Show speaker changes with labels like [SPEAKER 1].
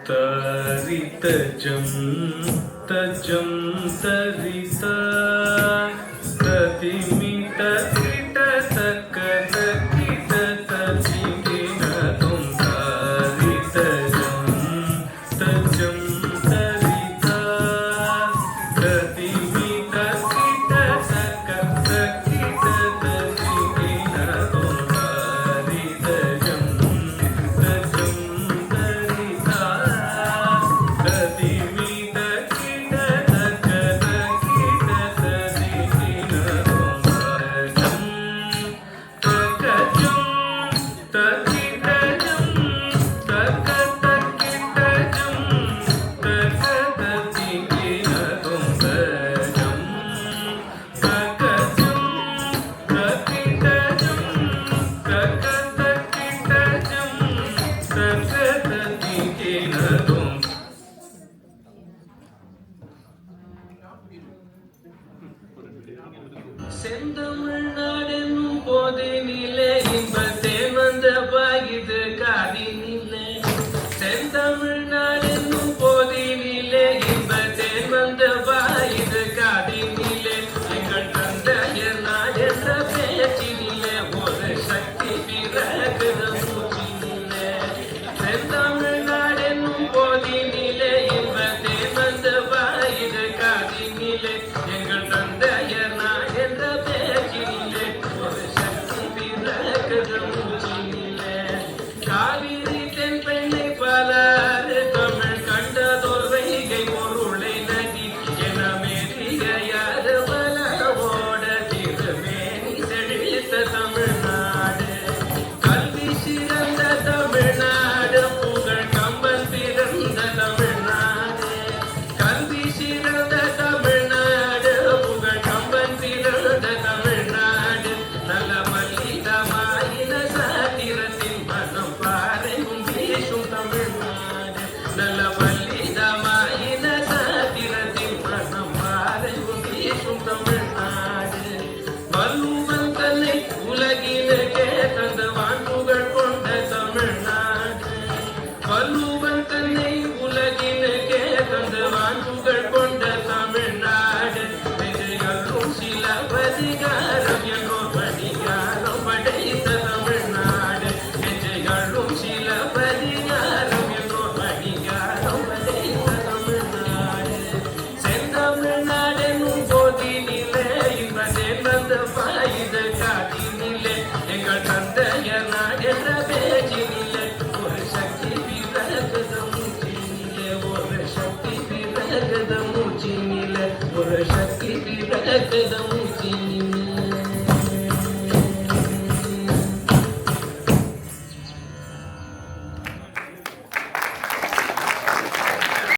[SPEAKER 1] तरितजं तजं तरिता तदिमितकिटतकतकिटतजिगिनतुं तरितजं तजं तरिता तदिमितकिटतकतकिटतजिगिनतुं तरितजं तजं तरिता
[SPEAKER 2] செந்தமிழ்நாடென்னும் போதினிலே இன்பத்தே வந்த பாகிது காதினிலே செந்தமிழ்நாடென்னும் போதினிலே இன்பத்தே வந்த பாகிது காதினிலே எங்கள் தந்தையர் நாடு என்ற பேச்சினிலே ஒரு சக்தி பிறகுது மூச்சினிலே செந்தமிழ்நாடென்னும் போதினிலே இன்பத்தே வந்த பாகிது காதினிலே எங்கள் தந்தையர் காவிரி தென்பெண்ணை பலர் தமிழ் கண்டதோர் வைகை பொருளை நதி என மேதிகையாறு பலவோட திருமேனி செழித்த தமிழ்நாடு கல்வி சிறந்த தமிழ்நாடு புகழ் கம்பன் பிறந்த தமிழ்நாடு கல்வி சிறந்த தமிழ்நாடு புகழ் கம்பன் பிறந்த தமிழ்நாடு நல்ல மல்லிதமாயின சாத்திரத்தின் மனம் பாறையும் பேசும் தமிழ்நாடு நல்ல மல்லிதமாயின சாத்திரத்தின் மனம் பாறையும் பேசும் தமிழ்நாடு வள்ளுவன் தன்னை உலகினுக்கே தந்த வான்புகள் கொண்ட தமிழ்நாடு வள்ளுவன் தன்னை உலகினுக்கே தந்த வான்புகள் கொண்ட தமிழ்நாடு வெற்றிகளும் சில பதிகாரம் என்றோர் படிகாரம் படைத்த தமிழ்நாடு வெற்றிகளும் சில பதிகாரம் என்றோர் படிகாரம் படைத்த தமிழ்நாடு செந்தமிழ்நாடெனும் போதினிலே இன்பதே வந்த பாயுத காதினிலே எங்கள் தந்தையர் நாடென்ற பேச்சினிலே ஒரு சக்தி பிறகுத மூச்சினிலே ஒரு சக்தி பிறகுத மூச்சினிலே ஒரு சக்தி பிறகுத மூச்சினிலே